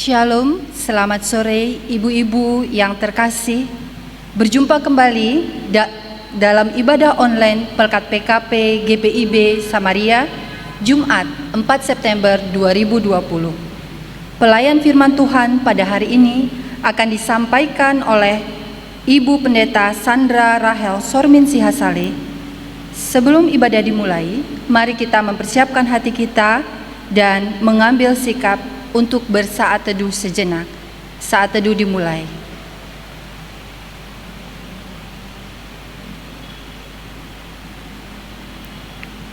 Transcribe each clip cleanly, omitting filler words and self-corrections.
Shalom, selamat sore ibu-ibu yang terkasih. Berjumpa kembali dalam ibadah online Pelkat PKP GPIB Samaria, Jumat 4 September 2020. Pelayan firman Tuhan pada hari ini akan disampaikan oleh Ibu Pendeta Sandra Rahel Sormin Sihasale. Sebelum ibadah dimulai, mari kita mempersiapkan hati kita dan mengambil sikap untuk bersaat teduh sejenak. Saat teduh dimulai.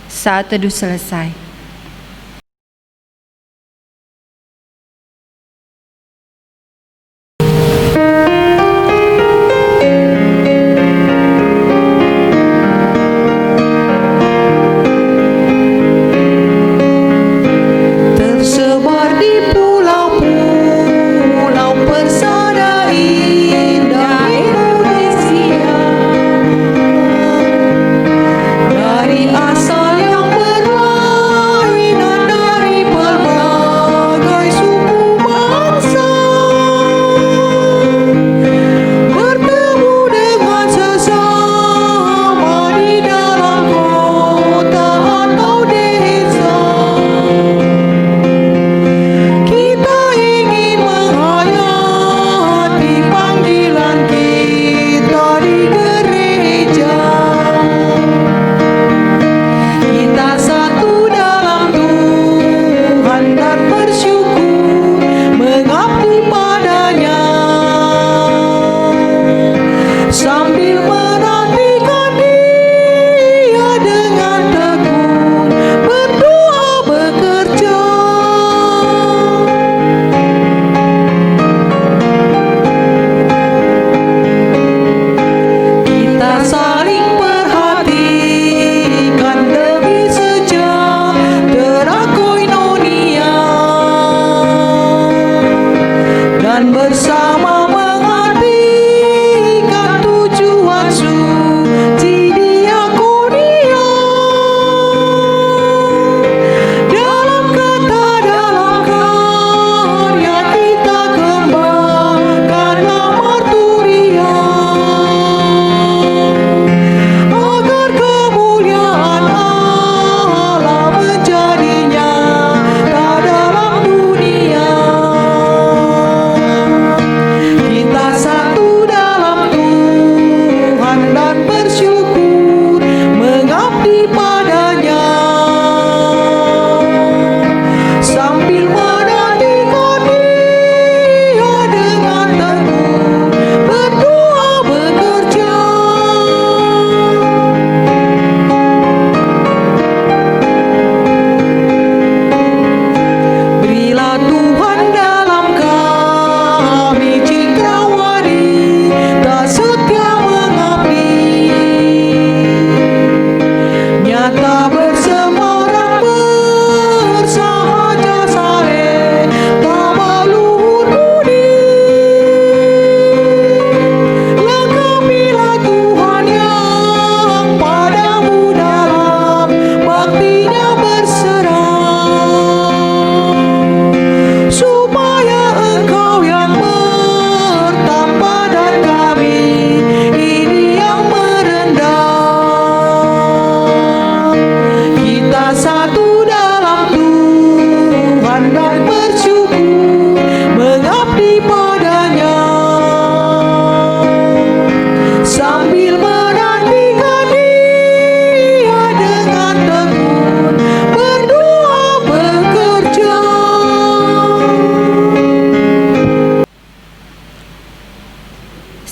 Saat teduh selesai.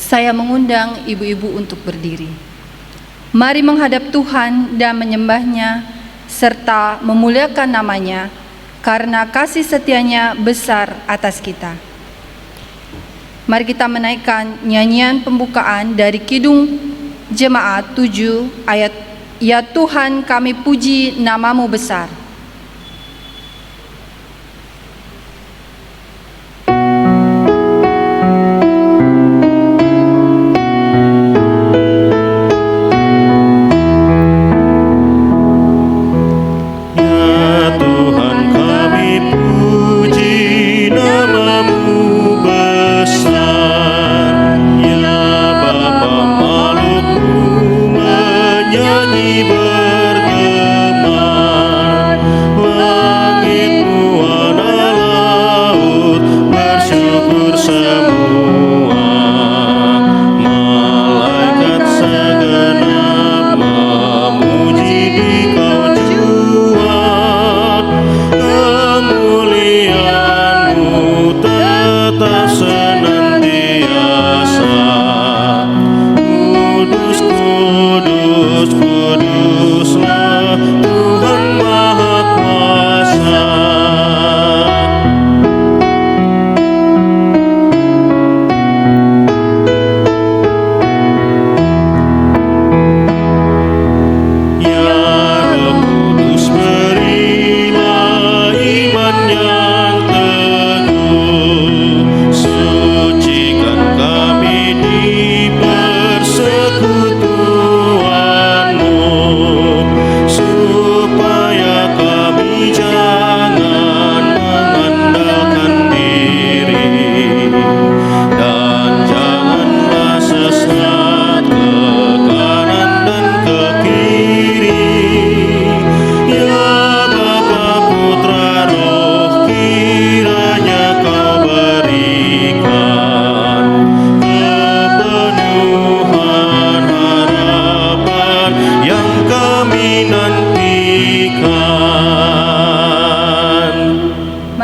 Saya mengundang ibu-ibu untuk berdiri. Mari menghadap Tuhan dan menyembah-Nya serta memuliakan nama-Nya karena kasih setia-Nya besar atas kita. Mari kita menaikkan nyanyian pembukaan dari Kidung Jemaat 7 ayat Ya Tuhan kami puji nama-Mu besar. Tuhan kami puji nama-Mu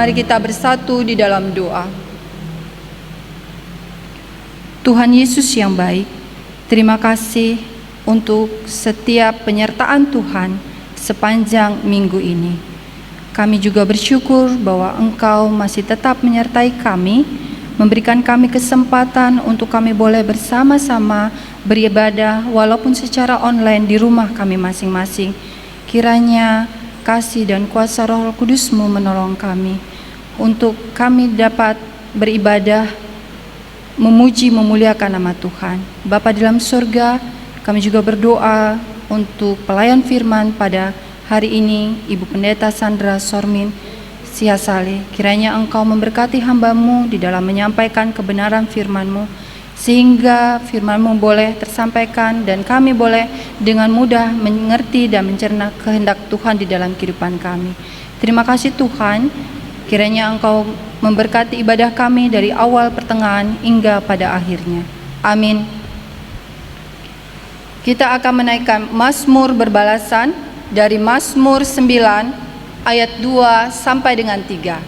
Mari kita bersatu di dalam doa. Tuhan Yesus yang baik, terima kasih untuk setiap penyertaan Tuhan sepanjang minggu ini. Kami juga bersyukur bahwa Engkau masih tetap menyertai kami, memberikan kami kesempatan untuk kami boleh bersama-sama beribadah walaupun secara online di rumah kami masing-masing. Kiranya kasih dan kuasa Roh Kudus-Mu menolong kami untuk kami dapat beribadah, memuji, memuliakan nama Tuhan. Bapa di dalam surga, kami juga berdoa untuk pelayan firman pada hari ini, Ibu Pendeta Sandra Sormin Sihasale. Kiranya Engkau memberkati hamba-Mu di dalam menyampaikan kebenaran firman-Mu, sehingga firman-Mu boleh tersampaikan dan kami boleh dengan mudah mengerti dan mencerna kehendak Tuhan di dalam kehidupan kami. Terima kasih Tuhan, kiranya Engkau memberkati ibadah kami dari awal, pertengahan, hingga pada akhirnya. Amin. Kita akan menaikkan Mazmur berbalasan dari Mazmur 9 ayat 2 sampai dengan 3.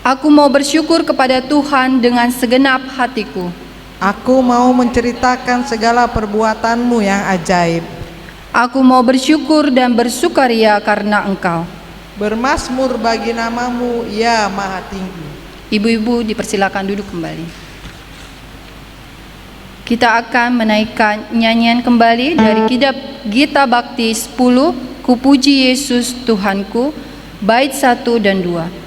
Aku mau bersyukur kepada Tuhan dengan segenap hatiku. Aku mau menceritakan segala perbuatan-Mu yang ajaib. Aku mau bersyukur dan bersukaria karena Engkau. Bermazmur bagi nama-Mu, ya Maha Tinggi. Ibu-ibu dipersilakan duduk kembali. Kita akan menaikkan nyanyian kembali dari kitab Gita Bakti 10, Ku Puji Yesus Tuhanku, bait 1 dan 2.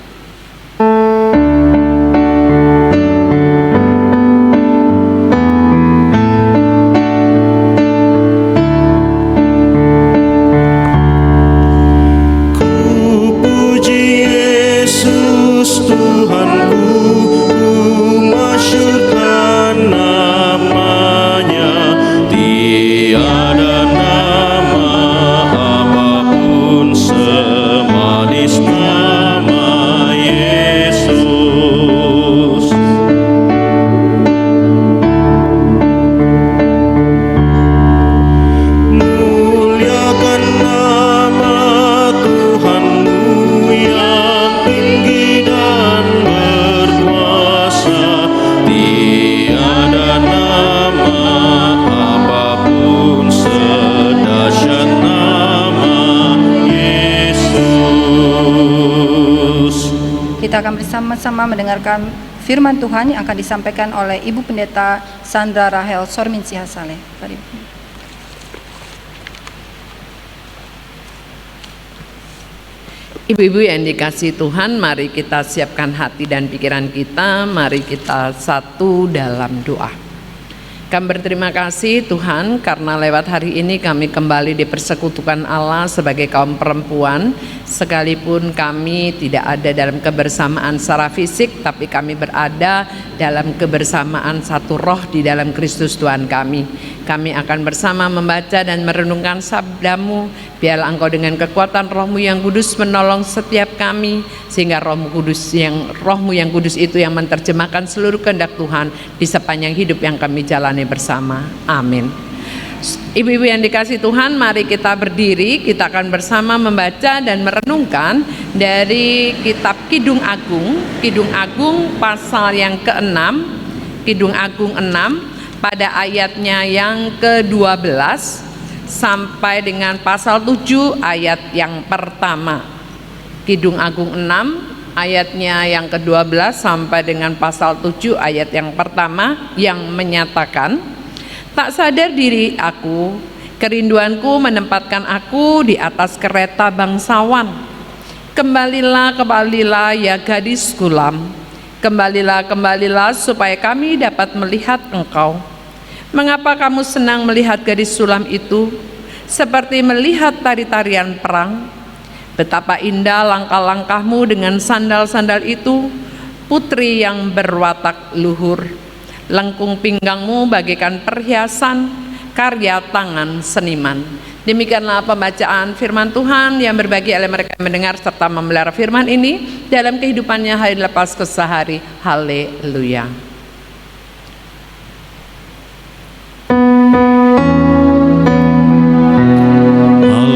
Kita akan bersama-sama mendengarkan firman Tuhan yang akan disampaikan oleh Ibu Pendeta Sandra Rahel Sormin Sihasale. Mari. Ibu-ibu yang dikasihi Tuhan, mari kita siapkan hati dan pikiran kita, mari kita satu dalam doa. Kami berterima kasih Tuhan karena lewat hari ini kami kembali dipersekutukan Allah sebagai kaum perempuan. Sekalipun kami tidak ada dalam kebersamaan secara fisik, tapi kami berada dalam kebersamaan satu roh di dalam Kristus Tuhan kami. Kami akan bersama membaca dan merenungkan sabda-Mu. Biarlah Engkau dengan kekuatan Roh-Mu yang kudus menolong setiap kami, sehingga Roh-Mu yang kudus itu yang menerjemahkan seluruh kehendak Tuhan di sepanjang hidup yang kami jalani bersama. Amin. Ibu-ibu yang dikasihi Tuhan, mari kita berdiri. Kita akan bersama membaca dan merenungkan dari kitab Kidung Agung pasal yang ke-6, Kidung Agung 6 pada ayatnya yang ke-12 sampai dengan pasal 7 ayat yang pertama. Kidung Agung 6 ayatnya yang ke-12 sampai dengan pasal 7 ayat yang pertama yang menyatakan, tak sadar diri aku, kerinduanku menempatkan aku di atas kereta bangsawan. Kembalilah ya gadis Gulam, kembalilah supaya kami dapat melihat engkau. Mengapa kamu senang melihat gadis sulam itu, seperti melihat tari-tarian perang? Betapa indah langkah-langkahmu dengan sandal-sandal itu, putri yang berwatak luhur. Lengkung pinggangmu bagaikan perhiasan karya tangan seniman. Demikianlah pembacaan firman Tuhan yang berbagi oleh mereka yang mendengar serta memelihara firman ini dalam kehidupannya hari lepas kesehari. Haleluya.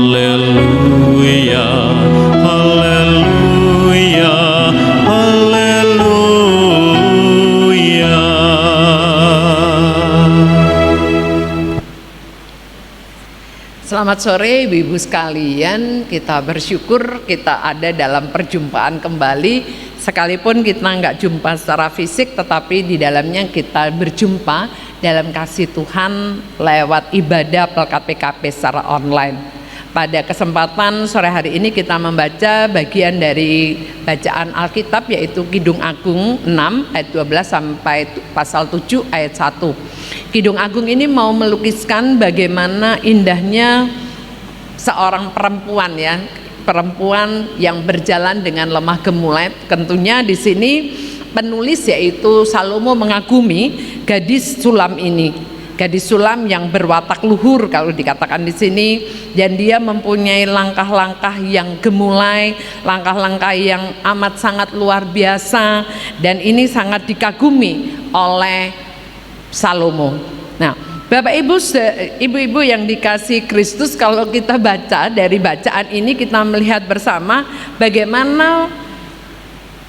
Haleluya, Selamat sore ibu-ibu sekalian, kita bersyukur kita ada dalam perjumpaan kembali. Sekalipun kita nggak jumpa secara fisik, tetapi di dalamnya kita berjumpa dalam kasih Tuhan lewat ibadah Pelkat PKP secara online. Pada kesempatan sore hari ini kita membaca bagian dari bacaan Alkitab, yaitu Kidung Agung 6 ayat 12 sampai pasal 7 ayat 1. Kidung Agung ini mau melukiskan bagaimana indahnya seorang perempuan, ya, perempuan yang berjalan dengan lemah gemulai. Tentunya di sini penulis yaitu Salomo mengagumi gadis sulam ini, gadis sulam yang berwatak luhur kalau dikatakan di sini, dan dia mempunyai langkah-langkah yang gemulai, langkah-langkah yang amat sangat luar biasa, dan ini sangat dikagumi oleh Salomo. Nah, Bapak Ibu yang dikasih Kristus, kalau kita baca dari bacaan ini kita melihat bersama bagaimana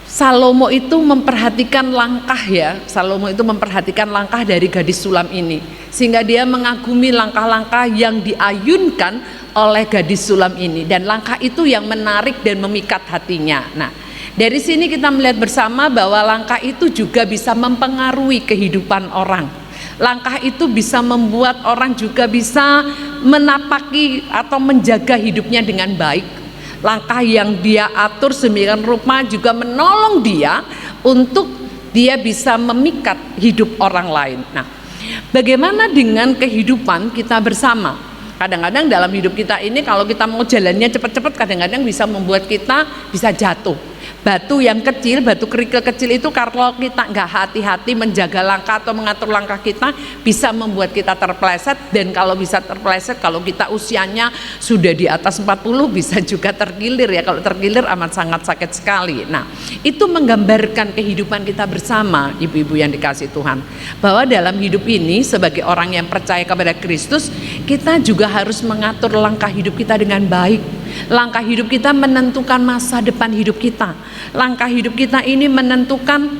Salomo itu memperhatikan langkah, ya. Salomo itu memperhatikan langkah dari gadis sulam ini, sehingga dia mengagumi langkah-langkah yang diayunkan oleh gadis sulam ini, dan langkah itu yang menarik dan memikat hatinya. Nah, dari sini kita melihat bersama bahwa langkah itu juga bisa mempengaruhi kehidupan orang. Langkah itu bisa membuat orang juga bisa menapaki atau menjaga hidupnya dengan baik. Langkah yang dia atur sedemikian rupa juga menolong dia untuk dia bisa memikat hidup orang lain. Nah, bagaimana dengan kehidupan kita bersama? Kadang-kadang dalam hidup kita ini kalau kita mau jalannya cepat-cepat, kadang-kadang bisa membuat kita bisa jatuh. Batu yang kecil, batu kerikil kecil itu kalau kita nggak hati-hati menjaga langkah atau mengatur langkah kita, bisa membuat kita terpeleset. Dan kalau bisa terpeleset, kalau kita usianya sudah di atas 40, bisa juga tergilir, ya. Kalau tergilir amat sangat sakit sekali. Nah, itu menggambarkan kehidupan kita bersama, ibu-ibu yang dikasih Tuhan, bahwa dalam hidup ini sebagai orang yang percaya kepada Kristus, kita juga harus mengatur langkah hidup kita dengan baik. Langkah hidup kita menentukan masa depan hidup kita. Langkah hidup kita ini menentukan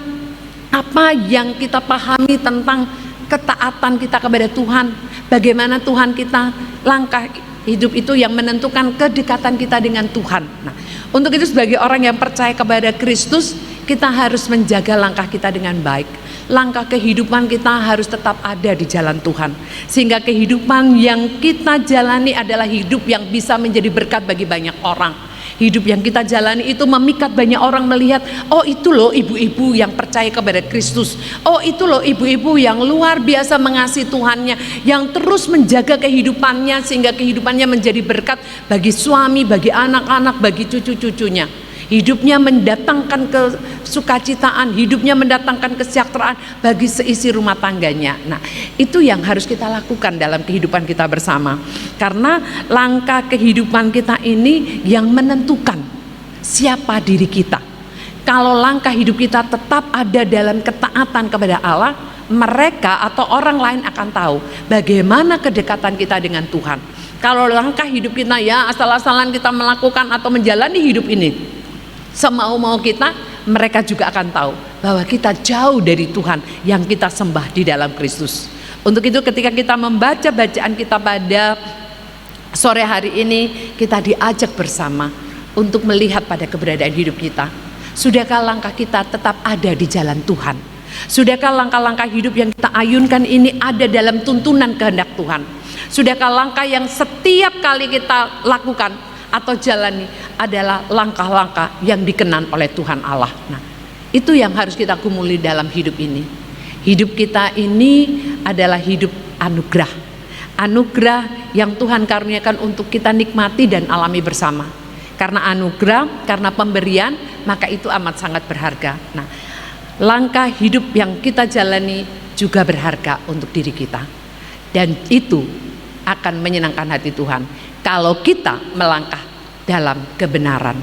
apa yang kita pahami tentang ketaatan kita kepada Tuhan. Bagaimana Tuhan kita, langkah hidup itu yang menentukan kedekatan kita dengan Tuhan. Nah, untuk itu sebagai orang yang percaya kepada Kristus, kita harus menjaga langkah kita dengan baik. Langkah kehidupan kita harus tetap ada di jalan Tuhan, sehingga kehidupan yang kita jalani adalah hidup yang bisa menjadi berkat bagi banyak orang. Hidup yang kita jalani itu memikat banyak orang melihat, oh itu loh ibu-ibu yang percaya kepada Kristus, oh itu loh ibu-ibu yang luar biasa mengasihi Tuhannya, yang terus menjaga kehidupannya sehingga kehidupannya menjadi berkat bagi suami, bagi anak-anak, bagi cucu-cucunya. Hidupnya mendatangkan kesukacitaan, hidupnya mendatangkan kesejahteraan bagi seisi rumah tangganya. Nah, itu yang harus kita lakukan dalam kehidupan kita bersama. Karena langkah kehidupan kita ini yang menentukan siapa diri kita. Kalau langkah hidup kita tetap ada dalam ketaatan kepada Allah, mereka atau orang lain akan tahu bagaimana kedekatan kita dengan Tuhan. Kalau langkah hidup kita ya asal-asalan kita melakukan atau menjalani hidup ini semau-mau kita, mereka juga akan tahu bahwa kita jauh dari Tuhan yang kita sembah di dalam Kristus. Untuk itu ketika kita membaca bacaan kita pada sore hari ini, kita diajak bersama untuk melihat pada keberadaan hidup kita. Sudahkah langkah kita tetap ada di jalan Tuhan? Sudahkah langkah-langkah hidup yang kita ayunkan ini ada dalam tuntunan kehendak Tuhan? Sudahkah langkah yang setiap kali kita lakukan atau jalani adalah langkah-langkah yang dikenan oleh Tuhan Allah? Nah, itu yang harus kita gumuli dalam hidup ini. Hidup kita ini adalah hidup anugerah. Anugerah yang Tuhan karuniakan untuk kita nikmati dan alami bersama. Karena anugerah, karena pemberian, maka itu amat sangat berharga. Nah, langkah hidup yang kita jalani juga berharga untuk diri kita. Dan itu akan menyenangkan hati Tuhan kalau kita melangkah dalam kebenaran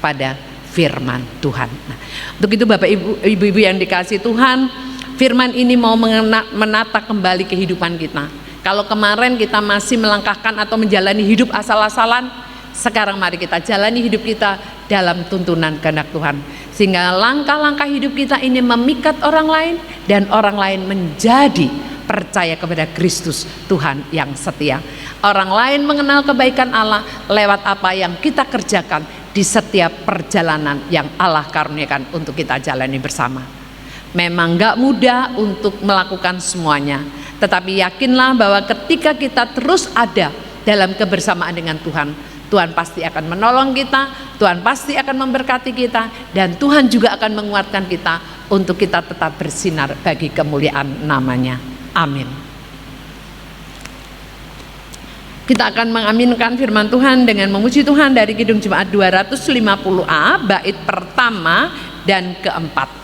pada firman Tuhan. Nah, untuk itu Bapak Ibu yang dikasih Tuhan, firman ini mau menata kembali kehidupan kita. Kalau kemarin kita masih melangkahkan atau menjalani hidup asal-asalan, sekarang mari kita jalani hidup kita dalam tuntunan kehendak Tuhan, sehingga langkah-langkah hidup kita ini memikat orang lain dan orang lain menjadi percaya kepada Kristus Tuhan yang setia. Orang lain mengenal kebaikan Allah lewat apa yang kita kerjakan di setiap perjalanan yang Allah karuniakan untuk kita jalani bersama. Memang gak mudah untuk melakukan semuanya, tetapi yakinlah bahwa ketika kita terus ada dalam kebersamaan dengan Tuhan, Tuhan pasti akan menolong kita, Tuhan pasti akan memberkati kita, dan Tuhan juga akan menguatkan kita untuk kita tetap bersinar bagi kemuliaan namanya. Amin. Kita akan mengaminkan firman Tuhan dengan memuji Tuhan dari Kidung Jemaat 250A, bait pertama dan keempat.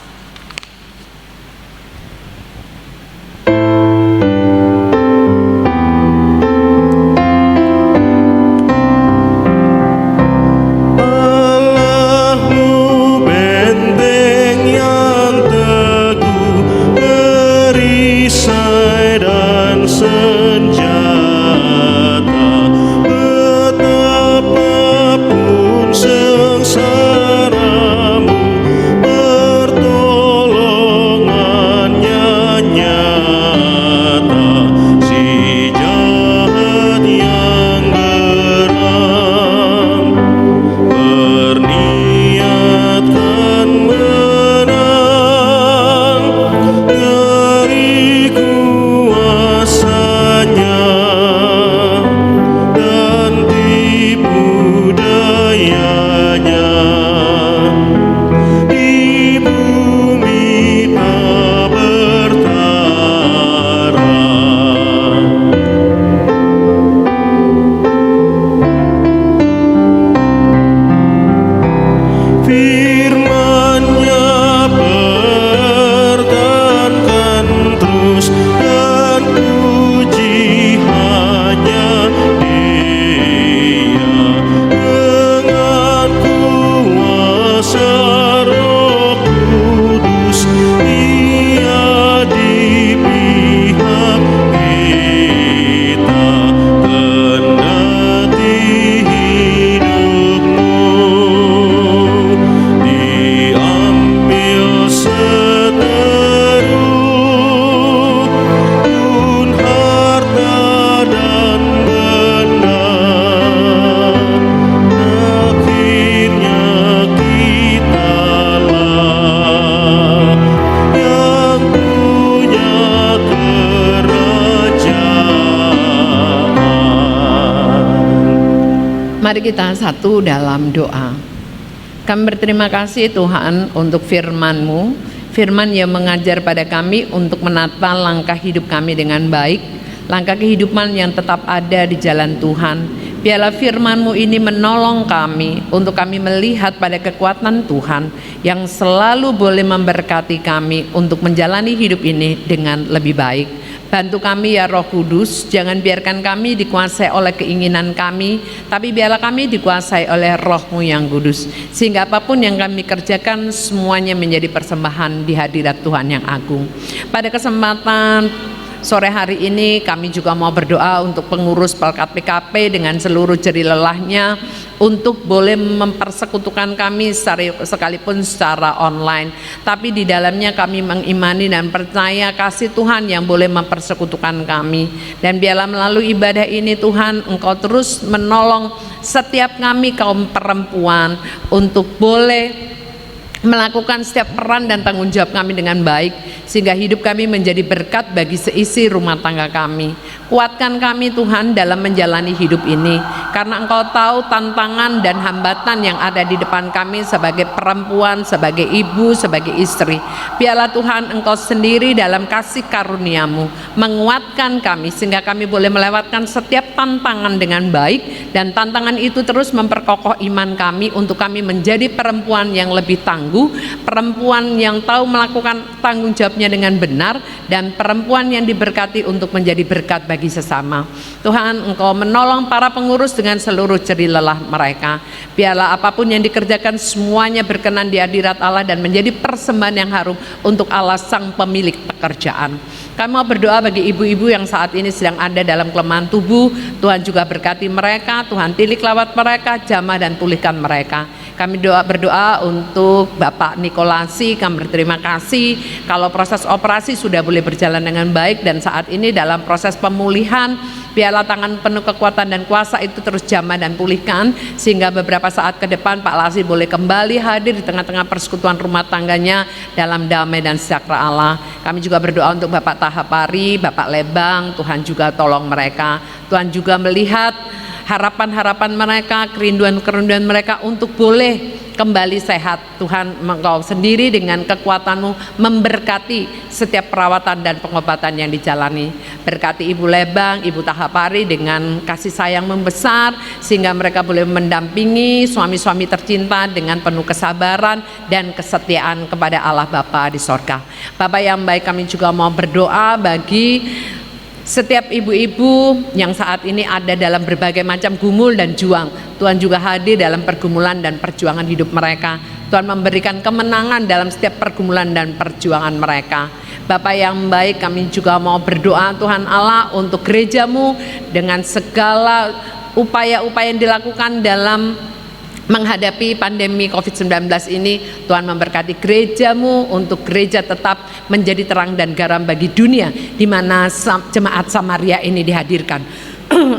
Mari kita satu dalam doa. Kami berterima kasih Tuhan untuk firman-Mu, firman yang mengajar pada kami untuk menata langkah hidup kami dengan baik, langkah kehidupan yang tetap ada di jalan Tuhan. Biarlah firman-Mu ini menolong kami untuk kami melihat pada kekuatan Tuhan yang selalu boleh memberkati kami untuk menjalani hidup ini dengan lebih baik. Bantu kami ya Roh Kudus, jangan biarkan kami dikuasai oleh keinginan kami, tapi biarlah kami dikuasai oleh Roh-Mu yang kudus, sehingga apapun yang kami kerjakan semuanya menjadi persembahan di hadirat Tuhan yang agung. Pada kesempatan sore hari ini kami juga mau berdoa untuk pengurus Pelkat PKP dengan seluruh jerih lelahnya untuk boleh mempersekutukan kami sekalipun secara online, tapi di dalamnya kami mengimani dan percaya kasih Tuhan yang boleh mempersekutukan kami. Dan biarlah melalui ibadah ini Tuhan, Engkau terus menolong setiap kami kaum perempuan untuk boleh melakukan setiap peran dan tanggung jawab kami dengan baik, sehingga hidup kami menjadi berkat bagi seisi rumah tangga kami. Kuatkan kami Tuhan dalam menjalani hidup ini, karena Engkau tahu tantangan dan hambatan yang ada di depan kami sebagai perempuan, sebagai ibu, sebagai istri. Biarlah Tuhan Engkau sendiri dalam kasih karunia-Mu menguatkan kami, sehingga kami boleh melewatkan setiap tantangan dengan baik, dan tantangan itu terus memperkokoh iman kami untuk kami menjadi perempuan yang lebih tangguh, perempuan yang tahu melakukan tanggung jawabnya dengan benar, dan perempuan yang diberkati untuk menjadi berkat bagi sesama. Tuhan, Engkau menolong para pengurus dengan seluruh jerih lelah mereka. Biarlah apapun yang dikerjakan semuanya berkenan di hadirat Allah dan menjadi persembahan yang harum untuk Allah sang pemilik pekerjaan. Kami mau berdoa bagi ibu-ibu yang saat ini sedang ada dalam kelemahan tubuh. Tuhan juga berkati mereka, Tuhan tilik lawat mereka, jamah dan pulihkan mereka. Kami berdoa untuk untuk Bapak Nikolasi, kami berterima kasih kalau proses operasi sudah boleh berjalan dengan baik, dan saat ini dalam proses pemulihan. Biarlah tangan penuh kekuatan dan kuasa itu terus jamah dan pulihkan, sehingga beberapa saat ke depan Pak Lasi boleh kembali hadir di tengah-tengah persekutuan rumah tangganya dalam damai dan sejahtera Allah. Kami juga berdoa untuk Bapak Tahapari, Bapak Lebang, Tuhan juga tolong mereka. Tuhan juga melihat harapan-harapan mereka, kerinduan-kerinduan mereka untuk boleh kembali sehat. Tuhan, Engkau sendiri dengan kekuatan-Mu memberkati setiap perawatan dan pengobatan yang dijalani. Berkati Ibu Lebang, Ibu Tahapari dengan kasih sayang membesar, sehingga mereka boleh mendampingi suami-suami tercinta dengan penuh kesabaran dan kesetiaan kepada Allah Bapa di sorga. Bapak yang baik, kami juga mau berdoa bagi setiap ibu-ibu yang saat ini ada dalam berbagai macam gumul dan juang. Tuhan juga hadir dalam pergumulan dan perjuangan hidup mereka. Tuhan memberikan kemenangan dalam setiap pergumulan dan perjuangan mereka. Bapak yang baik, kami juga mau berdoa Tuhan Allah untuk gereja-Mu dengan segala upaya-upaya yang dilakukan dalam menghadapi pandemi COVID-19 ini. Tuhan memberkati gereja-Mu untuk gereja tetap menjadi terang dan garam bagi dunia di mana jemaat Samaria ini dihadirkan.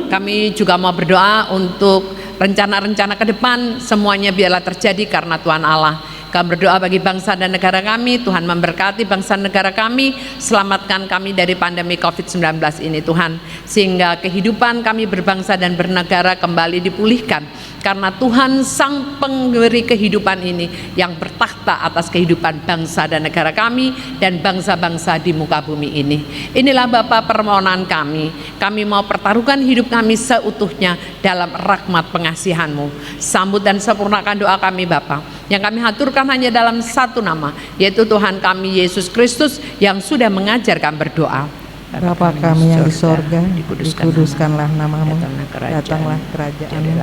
Kami juga mau berdoa untuk rencana-rencana ke depan, semuanya biarlah terjadi karena Tuhan Allah. Kami berdoa bagi bangsa dan negara kami. Tuhan memberkati bangsa dan negara kami, selamatkan kami dari pandemi COVID-19 ini Tuhan, sehingga kehidupan kami berbangsa dan bernegara kembali dipulihkan, karena Tuhan sang pemberi kehidupan ini yang bertakhta atas kehidupan bangsa dan negara kami dan bangsa-bangsa di muka bumi ini. Inilah Bapa permohonan kami. Kami mau pertaruhkan hidup kami seutuhnya dalam rahmat pengasihan-Mu. Sambut dan sempurnakan doa kami Bapa, yang kami haturkan hanya dalam satu nama, yaitu Tuhan kami Yesus Kristus yang sudah mengajarkan berdoa. Bapa kami yang di sorga, dikuduskanlah namamu, datanglah kerajaan-Mu,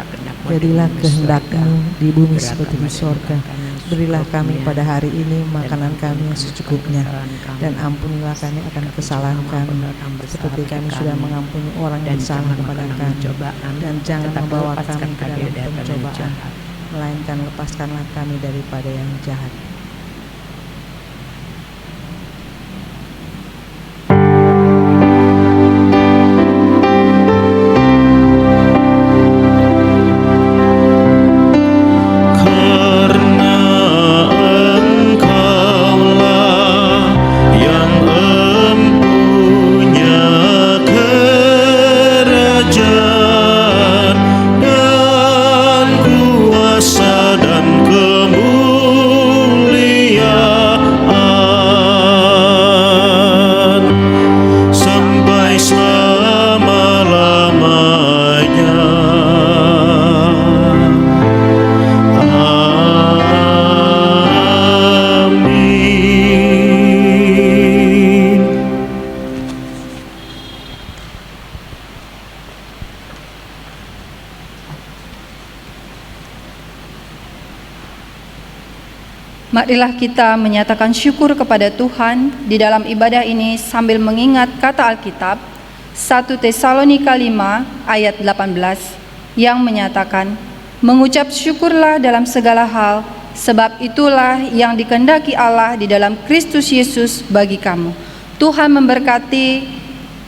jadilah kehendak-Mu di bumi seperti di sorga. Berilah kami pada hari ini makanan kami yang secukupnya, dan ampunilah kami akan kesalahan kami, seperti kami sudah mengampuni orang yang salah kepada kami. Dan jangan membawa kami ke dalam pencobaan, melainkan lepaskanlah kami daripada yang jahat. Marilah kita menyatakan syukur kepada Tuhan di dalam ibadah ini sambil mengingat kata Alkitab 1 Tesalonika 5 ayat 18 yang menyatakan, mengucap syukurlah dalam segala hal, sebab itulah yang dikehendaki Allah di dalam Kristus Yesus bagi kamu. Tuhan memberkati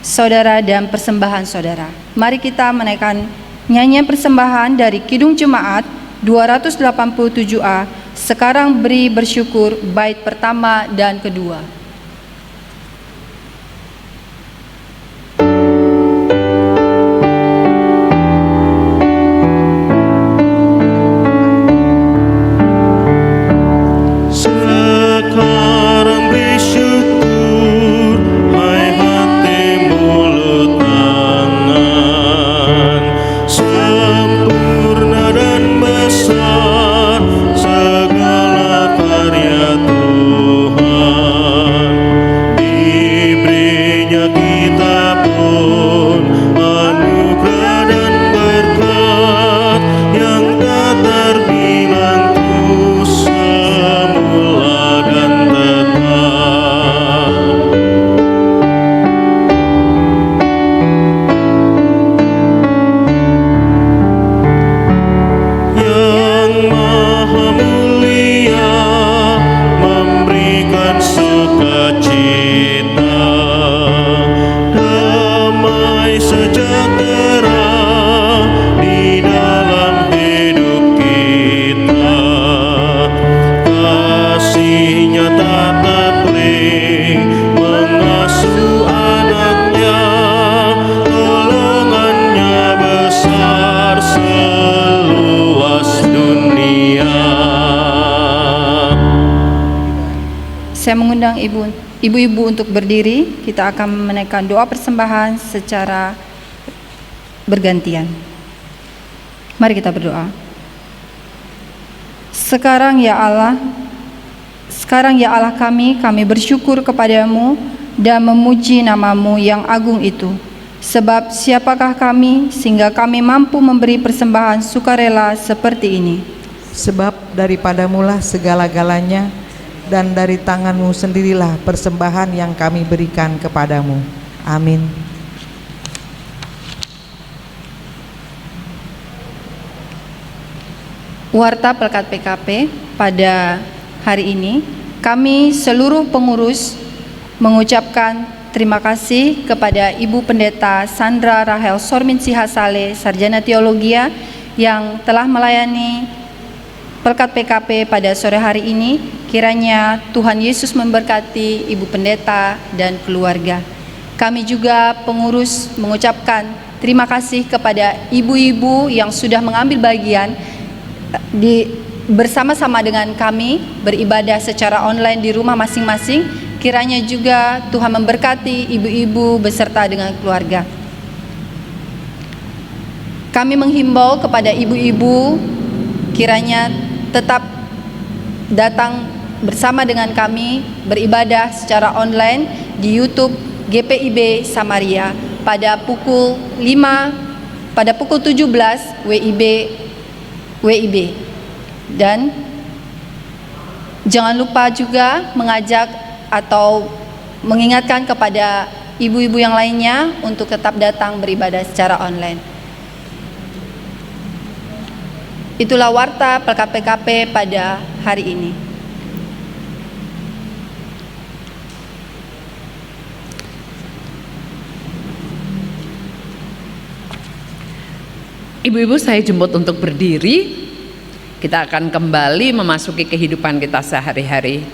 saudara dan persembahan saudara. Mari kita menaikkan nyanyian persembahan dari Kidung Jemaat 287A, Sekarang Beri Bersyukur, bait pertama dan kedua. Segala karya Tuhan. saya mengundang ibu-ibu untuk berdiri. Kita akan menaikkan doa persembahan secara bergantian. Mari kita berdoa. Sekarang ya Allah kami bersyukur kepadamu dan memuji namamu yang agung itu. Sebab siapakah kami sehingga kami mampu memberi persembahan sukarela seperti ini? Sebab daripadamulah segala-galanya, dan dari tanganmu sendirilah persembahan yang kami berikan kepadamu. Amin. Warta Pelkat PKP pada hari ini, kami seluruh pengurus mengucapkan terima kasih kepada Ibu Pendeta Sandra Rahel Sormin Sihasale, Sarjana Teologia, yang telah melayani Pelkat PKP pada sore hari ini. Kiranya Tuhan Yesus memberkati Ibu Pendeta dan keluarga. Kami juga pengurus mengucapkan terima kasih kepada ibu-ibu yang sudah mengambil bagian bersama-sama dengan kami beribadah secara online di rumah masing-masing. Kiranya juga Tuhan memberkati ibu-ibu beserta dengan keluarga. Kami menghimbau kepada ibu-ibu kiranya tetap datang bersama dengan kami beribadah secara online di YouTube GPIB Samaria pada pukul 17 WIB. Dan jangan lupa juga mengajak atau mengingatkan kepada ibu-ibu yang lainnya untuk tetap datang beribadah secara online. Itulah warta Pelkat PKP pada hari ini. Ibu-ibu, saya jemput untuk berdiri. Kita akan kembali memasuki kehidupan kita sehari-hari.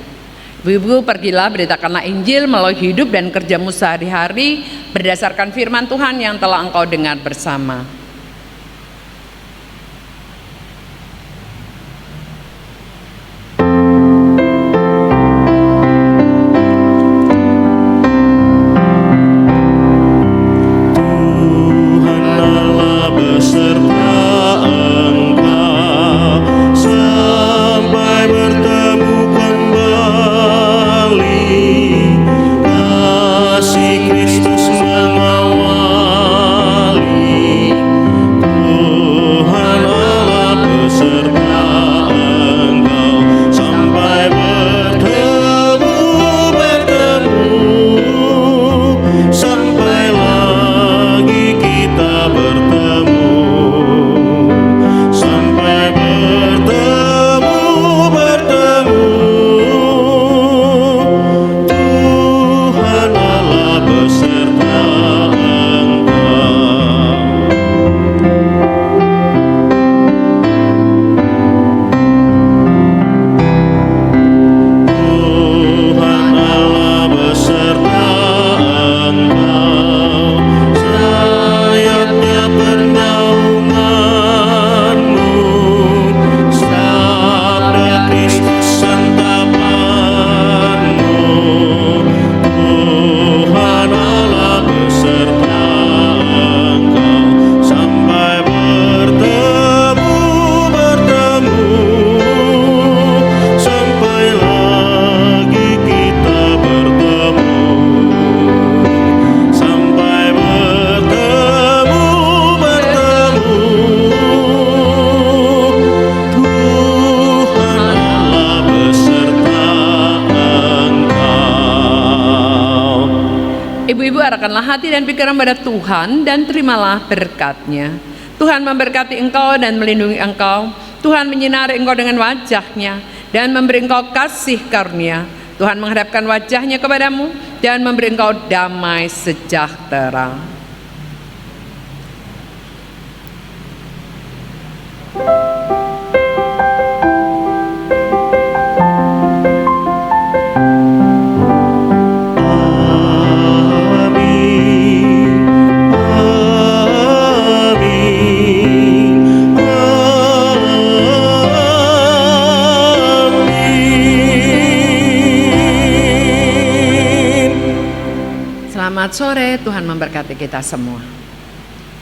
Ibu-ibu, pergilah beritakanlah Injil melalui hidup dan kerjamu sehari-hari berdasarkan firman Tuhan yang telah engkau dengar bersama. Ibu-ibu, arahkanlah hati dan pikiran pada Tuhan dan terimalah berkat-Nya. Tuhan memberkati engkau dan melindungi engkau. Tuhan menyinari engkau dengan wajah-Nya dan memberi engkau kasih karunia. Tuhan menghadapkan wajah-Nya kepadamu dan memberi engkau damai sejahtera. Selamat sore, Tuhan memberkati kita semua.